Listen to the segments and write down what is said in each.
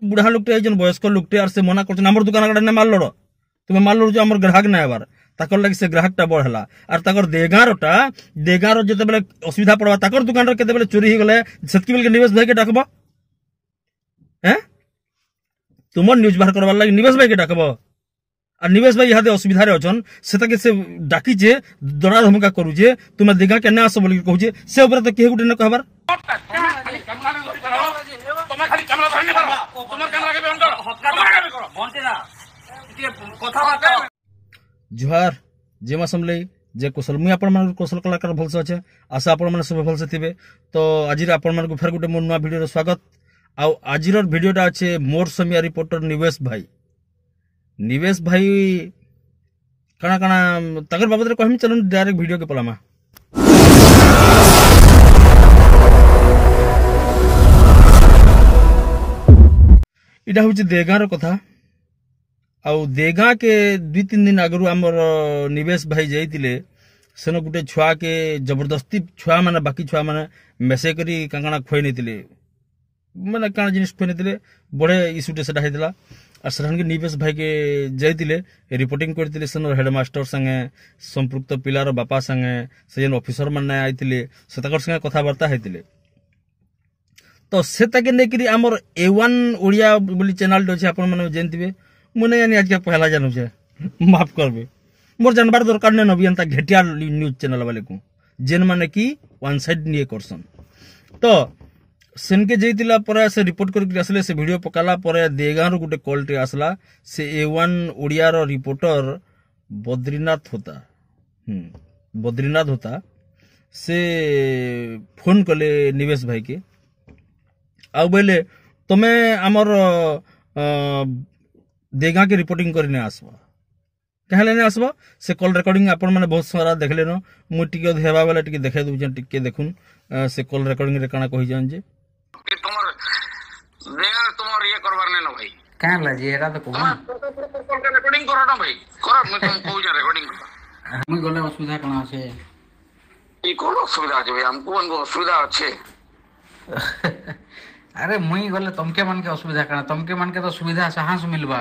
बुढ़ा लोकटे आइजन वयस्क लोकटे आर से मना करछन हमर दुकान आगडा ने माल लड़ो तुमे माल लड़ो हमर ग्राहक ना आबार ताकर लागि से ग्राहक टा बढ़ला आर ताकर देगारो जते बेले असुविधा पड़वा ताकर दुकान रे केते बेले चोरी ही गले सेतकी बेले निवेश भाई के डाकबो हैं तुमर न्यूज बाहर करबा लागि निवेश भाई के डाकबो आ निवेश भाई इहादे असुविधा रे अछन सेताके से डाकी जे दड़ा धमका करू जे तुमे देगा के ना आस बोली कहू जे से ऊपर त केहे गुटे न कहबार जुहार जे मासमले जे कुशल मुई आपण मन कौशल कलाकार भलसे अछि आशा आपण मन सब भलसे थिबे तो आजिर आपण मन को फेर गुटे मोर नुवा वीडियो रे स्वागत आ आजिर वीडियोटा अछि मोर समिया रिपोर्टर निवेश भाई कणा कणा तगर बाबत रे कहमी चलन डायरेक्ट वीडियो के पलामा इटा होची देगार कथा आउ देगा के 2-3 दिन आगरु हमर निवेश भाई जाइतिले सेन गुटे छुआ के जबरदस्ती छुआ माने बाकी छुआ माने मेसे करी कांगणा खोइ नैतिले माने काना जिनिस खोइ नैतिले बड़े इशूटे सेटा हेतिला आ सरहन के निवेश भाई के जाइतिले रिपोर्टिंग करतिले सेन हेडमास्टर संगे संपृक्त पिलार बापा संगे से जेन ऑफिसर माने आइतिले सेताकर संगे कथा वार्ता हेतिले तो सेताके नेकरी हमर A1 ओडिया बोली चैनल अछि आपण माने जानथिबे मुने यानी आज के पहला जानू छे माफ करबे मोर जानबार दरकार ने नबी अंता घटिया न्यूज चैनल वाले को जेन माने की वन साइड निये करसन तो सेन के जइतिला पर से रिपोर्ट करके आसले से वीडियो पकाला पर देगार गुटे कॉल टे आसला से A1 ओडिया रो रिपोर्टर बद्रीनाथ होता से फोन कले निवेश भाई के आ बोले तमे हमर देगा के रिपोर्टिंग करने आसबा कहले ने आसबा से कॉल रिकॉर्डिंग आपण माने बहुत सारा देखले न मु टिके हेबा वाला टिके देखे दउ जन टिके देखुन से कॉल रिकॉर्डिंग रे काना कहि जान जे कि तुमर देगा तुमर ये करबार ने न भाई कान ला जे एरा तो को रिकॉर्डिंग करो न भाई करो मैं तुम कहू जा रिकॉर्डिंग हम गले असुविधा कना छे ई कोन असुविधा छे भाई हमको अनको असुविधा छे अरे मुई गले तुमके मन के असुविधा कना तुमके मन के तो सुविधा कहां से मिलबा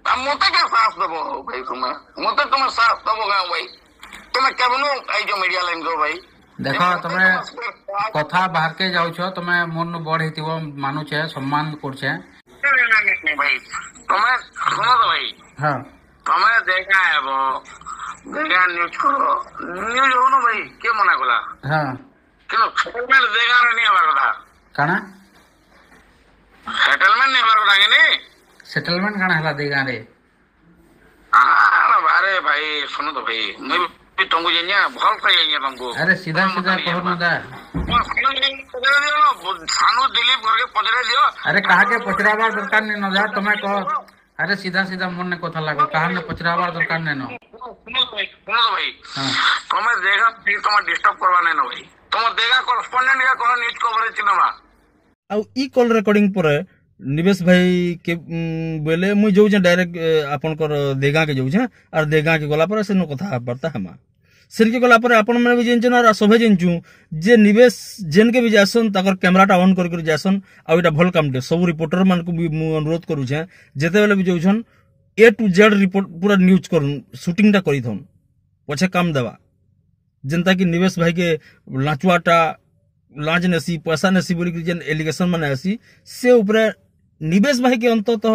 मोते के साथ दबो भाई तुम साथ दबो गाँव भाई तुम्हें केवनो आई जो मीडिया लाइन दो भाई देखो तुमे कथा बाहर के जाउ छो तुमे मन बड़ हेतिबो मानु छे सम्मान कर छे नहीं भाई तुम्हें सुनो तो भाई हां तुम्हें देखा है वो देखा न्यूज हो ना भाई के मना कोला हां किलो सेटलमेंट देखा नहीं हमारा कथा काना सेटलमेंट नहीं हमारा कथा कि नहीं सेटलमेंट काना हला देगा रे अरे भाई सुनो तो भाई मैं भी तुमको जेन्या भल से जेन्या तुमको अरे सीधा कहो न दा सानू दिलीप करके पचरे दियो अरे कहा के पचराबार दरकार ने न जा तुम्हें कहो अरे सीधा मन ने कथा लागो कहा ने पचराबार दरकार ने न सुनो तो भाई तुम्हें देखा फिर तुम्हें डिस्टर्ब करवा नहीं ना भाई तुम देखा कॉरेस्पोंडेंट या कोनो न्यूज कवरेज चिन्हवा आ ई कॉल रिकॉर्डिंग पर निवेश भाई के बोले मुई जाऊ डायरेक्ट आपन कर देगा के जाऊ और देगा के गला पर से न कथा वार्ता हमा सेन के गला पर आपन माने भी जेनचन और सभे जेनचू जे निवेश जेन के भी जासन ताकर कैमराटा ऑन कर जासन आ एटा भल काम दे सब रिपोर्टर मान को भी अनुरोध करू छे जेते बेले भी जाउछन A to Z रिपोर्ट पूरा न्यूज करन शूटिंगटा करी थन पछे काम देवा जनता की निवेश भाई के लाचुआटा लाज नसी पैसा नसी बोली जेन एलिगेशन माने आसी से ऊपर निवेश भाई के अंततः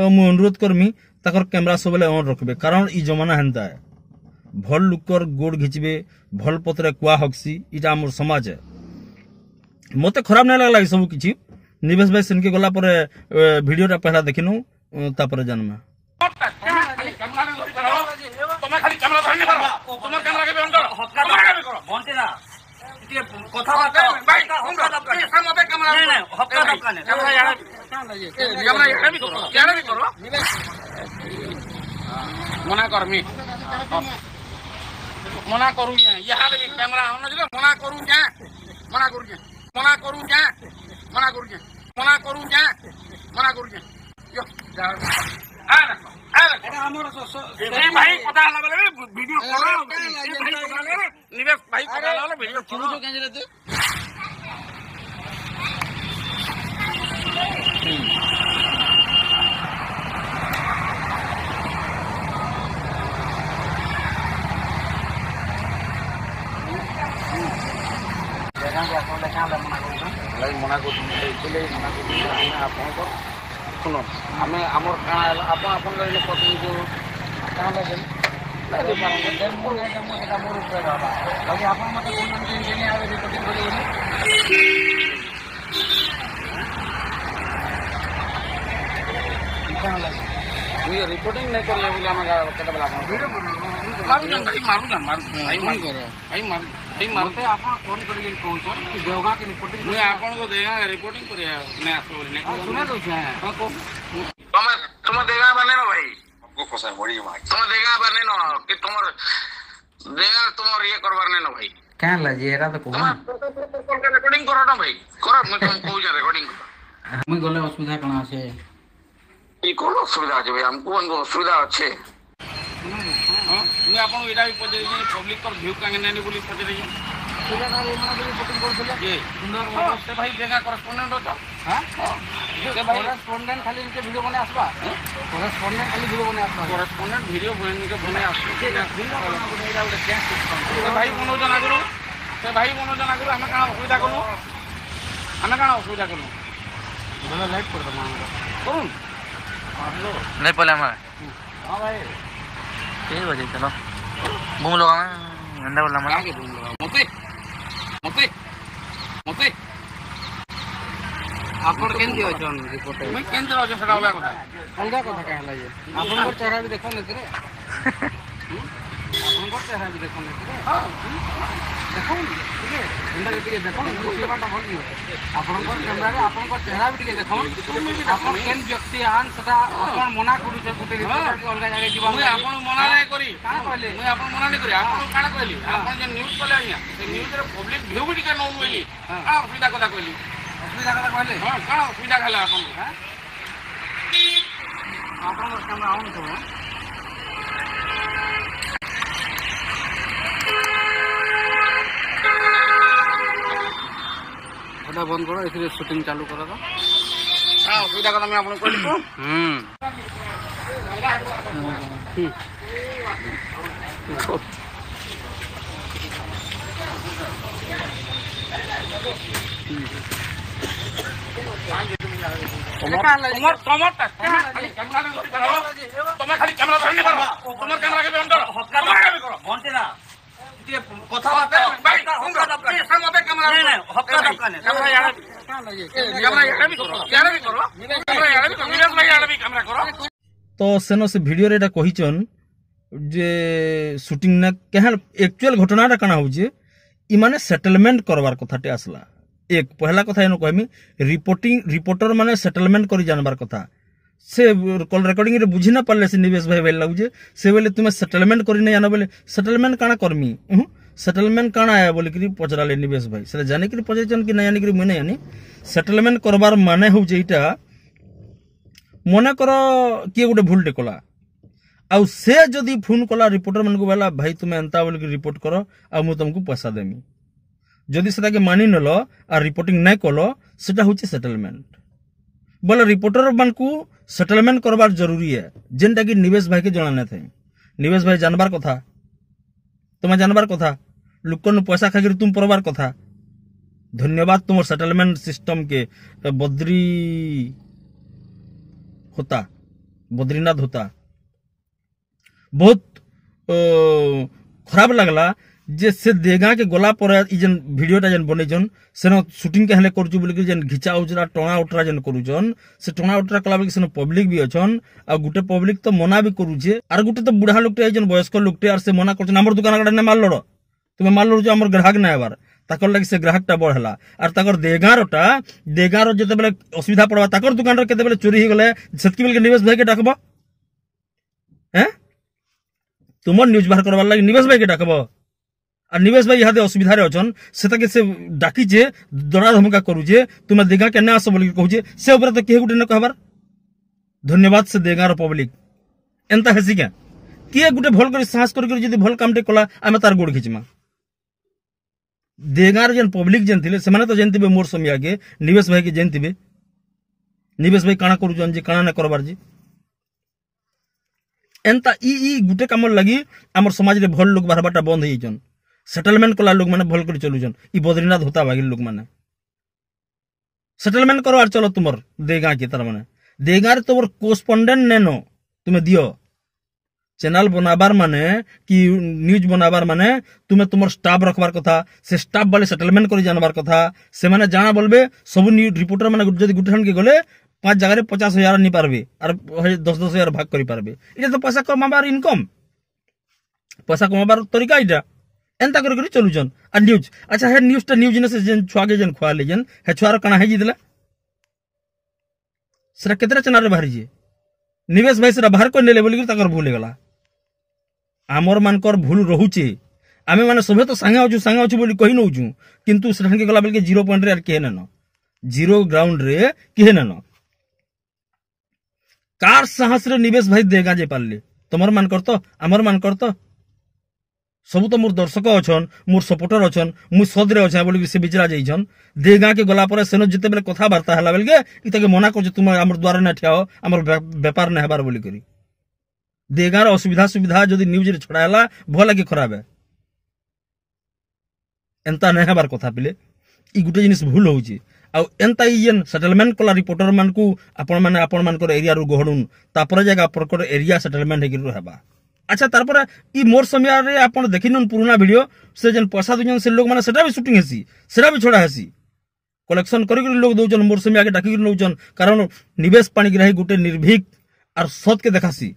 मु अनुरोध करमी ताकर कैमरा सबले ऑन रखबे कारण ई जमाना हेंता है भल लुकर गोड़ घिचबे भल पत्रे कुआ हक्सी इटा हमर समाज है मते खराब नै लागला सब किछि निवेश भाई सेन के गला पर वीडियोटा पहला देखिनु तापर जन्म तुम्हें खाली कैमरा धरने पर तुम्हें कैमरा के ऑन करो बनते ना ये कथा बात भाई हम सामने कैमरा नहीं हक्का दबका ने कैमरा यार भी करो मना कर मी मना करू यहाँ भी कैमरा होना चाहिए मना करू यो भाई पता लगा वीडियो निवेश भाई पता लगा वीडियो शुरू तो कैसे रहते बोले मना कर हमें आपको सुनो हमें आमर काना आपन आपन गले प्रतिनिधि काना लगे लगे पारंगे देन मो ने दम एटा मोर ऊपर बाबा लगे आपन मते कोन दिन देने आवे रिपोर्टिंग बोले काना लगे ये रिपोर्टिंग नहीं करिए बोले हम केटा बला मारू जान भाई मारते आपन फोन करिए कौन कि देवगा के रिपोर्टिंग मैं आपन को देगा रिपोर्टिंग करिए मैं आपको बोलने सुना दो छे को तुम देगा बने ना भाई आपको कोसा बड़ी मार तुम देगा बने ना कि तुमर देगा तुमर ये करवार ने ना भाई क्या लजे एरा तो को रिकॉर्डिंग करो ना भाई करो मैं तुम कहू जा रिकॉर्डिंग मुई गले असुविधा कणा আছে ई कोन असुविधा আছে भाई हमको असुविधा আছে मैं आपन एटा भी पजे पब्लिक पर व्यू कांगे नहीं बोली पजे रही सुना ना एमना बोली बुकिंग करथले ये सुंदर से भाई देगा करेस्पोंडेंट हो हां के भाई करेस्पोंडेंट खाली इनके वीडियो बने आसबा करेस्पोंडेंट खाली वीडियो बने आसबा करेस्पोंडेंट वीडियो बने आसबा के एटा उडे कैश सिस्टम से भाई मनोजन आगरो हमें का असुविधा करू बोले लाइट कर दो मान करूं नहीं पहले हमारे हां भाई ये बजे चलो बूम लगा अंदर बोला मैं आगे बूम लगा मते आपन केंद्र अजन रिपोर्ट मैं केंद्र अजन सदा वाला কথা कहला ये आपन को चेहरा भी देखो नहीं रे आपन को चेहरा भी देखो नहीं रे हां देखो ठीक है अंदर के देखो मुस्लिम बात बोल दियो आपन को कैमरा रे आपन को चेहरा भी देखो आपन केन व्यक्ति आन सदा आपन मना करू से गुटे रिपोर्टर के अलगा जागे जीवा मैं आपन मना नहीं करी का कहले मैं आपन मना नहीं करी आपन काना कहली आपन जे न्यूज़ कहले आनिया से न्यूज़ रे पब्लिक व्यू भी के नौ बोली का असुविधा कथा कहली असुविधा कथा कहले हां का असुविधा कहले आपन हां आपन कैमरा ऑन करो ओटा बंद करो इसलिए शूटिंग चालू करो तो हां सुविधा का मैं आपन को लिखो तुम्हार खाली कैमरा धरने करो तुम्हार कैमरा के बंद करो बनते ना কথা বার্তা ভাই হক্কা দবকা সামনে ক্যামেরা नहीं नहीं হক্কা দবকা नहीं कैमरा यार भी करो कैमरा यार भी करो नीरज भाई यार भी कैमरा करो तो सेनो से वीडियो रे एटा कहिचन जे शूटिंग ना केहन एक्चुअल घटनाटा काना होजे इ माने सेटलमेंट करवार कथाटे आसला एक पहला कथा एनो कहमी रिपोर्टर माने सेटलमेंट करी जानबार कथा से कॉल रिकॉर्डिंग रे बुझी ना पारले से निवेश भाई बेल लागु जे से बेले तुमे सेटलमेंट करी नै जानो बेले सेटलमेंट काना करमी सेटलमेंट काना है बोले कि पचराले निवेश भाई से जाने कि पचरचन कि नै जाने कि मने जानी सेटलमेंट करबार माने हो जेइटा मने करो कि गुटे भूलटे कला आ से जदी फोन कला रिपोर्टर मन को बेला भाई तुमे अंता बोले कि रिपोर्ट करो आ मु तुमको पैसा देमी जदी सेटा के मानि नलो आ रिपोर्टिंग नै कलो सेटा होचे सेटलमेंट बोले रिपोर्टर मन को सेटलमेंट करबार जरूरी है जेनटा कि निवेश भाई के जणाने थे निवेश भाई जानबार कथा तुम जानबार कथा लोकन पैसा खागिर तुम परबार कथा धन्यवाद तुम सेटलमेंट सिस्टम के बद्रीनाथ होता बहुत खराब लगला जे से देगा के गोला पर इजन वीडियोटा जन बनेजन सेनो शूटिंग के हले करजु बोली जन घिचा उजरा टोना उटरा जन करूजन से टोना उटरा कला बोली सेनो पब्लिक भी अछन आ गुटे पब्लिक तो मना भी करूजे आर गुटे तो बुढ़ा लोकटे जन वयस्क लोकटे आर से मना करछन हमर दुकान गडा ने माल लड़ो तुमे माल लड़ो जो हमर ग्राहक ना आबार ताकर लागि से ग्राहकटा बढ़ला आर ताकर देगारो जते बेले असुविधा पड़वा ताकर दुकान रे केते बेले चोरी ही गले सतकी बेले निवेश भाई के डाकबो हैं तुमर न्यूज बाहर करबार लागि निवेश भाई के डाकबो और निवेश भाई यहाँ असुविधा अछन से डाकी जे दड़ा धमका करू जे तुम देगा के ना आस बोल कहू जे से ऊपर तो किए गुटे न कहबार धन्यवाद से देगार पब्लिक एंता हेसी क्या किए गुटे भल कर साहस कर जदी भल कामटे कला आमे तार गोड़ खिचमा देगार जन पब्लिक जन थिले से माने तो जानतिबे मोर समय आगे निवेश भाई के जानतिबे निवेश भाई काना करू जन जे काना न करबार जी एंता ई गुटे कामर लगी हमर समाज रे भल लोग बारबाटा बंद होई जन सेटलमेंट कला लोग माने भल कर चलुजन ई बद्रीनाथ होता भागिल लोग माने सेटलमेंट करो और चलो तुमर देगा के तार माने देगा रे तुमर कोस्पोंडेंट नेनो तुम्हें दियो चैनल बनाबार माने कि न्यूज बनाबार माने तुम्हें तुमर स्टाफ रखबार कथा से स्टाफ वाले सेटलमेंट कर जानबार कथा से माने जाना बोलबे सब रिपोर्टर माने जदि गुटेन के गले 5 जगह 50,000 नहीं पारबे और 10,000 भाग करि पारबे इटा तो पैसा कमाबार इनकम पैसा कमाबार तरीका इटा एंता कर चलुचन आ न्यूज अच्छा हे न्यूज ने से जेन छुआ के जेन खुआ ले जेन हे छुआर कना हे जिदला सेरा केतरा चैनल रे बाहरी जे निवेश भाई सेरा बाहर को नेले बोली ताकर भूल गला आमर मानकर भूल रहुचे आमे माने सभे तो सांगा अछु बोली कहि नउछु किंतु सेठन के गला बेल के 0 पॉइंट रे यार के न जीरो ग्राउंड रे के न कार साहस रे निवेश भाई देगा जे पारले तमर मान करतो आमर मान करतो सब तो मोर दर्शक अछन मोर सपोर्टर अछन मु सदरे अछा बोली से बिचरा जाइछन देगा के गला पर सेनो जते बेले कथा वार्ता हला बेल के इता के मना कर तुम हमर द्वारा न ठियाओ हमर व्यापार न हेबार बोली करी देगा रे असुविधा सुविधा जदी न्यूज रे छडायला भला के खराब है एंता न हेबार कथा पिले ई गुटे जिनिस भूल होउची आ एंता इयन सेटलमेंट कला रिपोर्टर मान को आपण मान कर एरिया रु गहडुन तापर जगह पर एरिया सेटलमेंट हे गिरु हेबा अच्छा तारपर ई मोर समय रे आपण देखिनन पुराना वीडियो से जन पैसा दुजन से लोग माने सेटा भी शूटिंग हेसी सेटा भी छोड़ा हेसी कलेक्शन करि लोग दोजन मोर समय आगे डाकी नउजन कारण निवेश पानी गिराही गुटे निर्भीक और सत के देखासी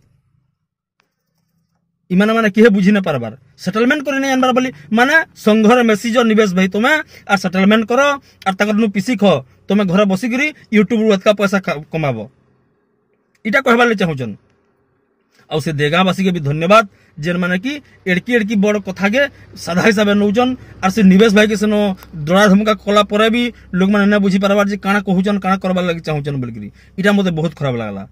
इमाने माने केहे बुझी न पारबार सेटलमेंट करे नै अनबार बोली माने संघर मैसेज निवेश भाई तुमे आ सेटलमेंट करो और तकर नु पीसी खो तुमे घर बसी करी यूट्यूब रो का पैसा कमाबो इटा कहबा ले चाहूचन आ से देगावासी के भी धन्यवाद जेन माने कि एड़की बड़ कथा के साधा हिसाब नौचन और से निवेश भाई के सेनो दड़ा धमका कला परे भी लोग माने न बुझी पारबार जे काना कहूचन काना करबा लागि चाहूचन बोलकरी इटा मते बहुत खराब लागला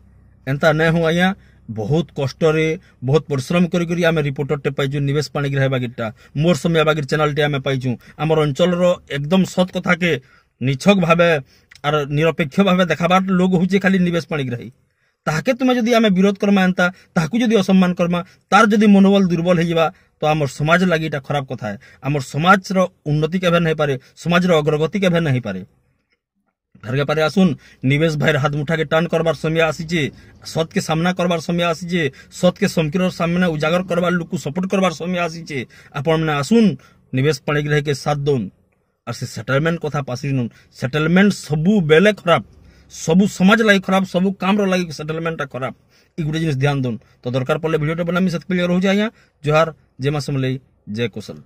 एंता नै हो आया बहुत कष्ट रे बहुत परिश्रम करी आमे रिपोर्टर टे पाइजु निवेश पानी गिरहा बागिटा मोर समय बागिर चैनल टे आमे पाइजु हमर अंचल रो एकदम सत कथा के निछक भाबे और निरपेक्ष भाबे देखाबार लोग होचे खाली निवेश पानी गिरही ताके तुमे जदि आमे विरोध करमा एंता ताकू जदि असम्मान करमा तार जदि मनोबल दुर्बल हे जिबा तो हमर समाज लागि एटा खराब कथा है हमर समाज रो उन्नति केबे नै पारे समाज रो अग्रगति केबे नै पारे घरके पारे आसुन निवेश भाई हाथ मुठा के टान करबार समय आसीचे सत के सामना करबार समय आसीचे सत के समकिर सामने उजागर करबार लोक को सपोर्ट करबार समय आसीचे आपण माने आसुन निवेश पाणी रह के साथ दोन और से सेटलमेंट कथा पासिन सेटलमेंट सबु बेले खराब सबु समाज लागि खराब सबु काम रो लागि सेटलमेंट खराब ई गुटे जिनिस ध्यान दोन तो दरकार पड़ले वीडियो बनामी सत क्लियर हो जाय जोहार जय मा समले जय कौशल।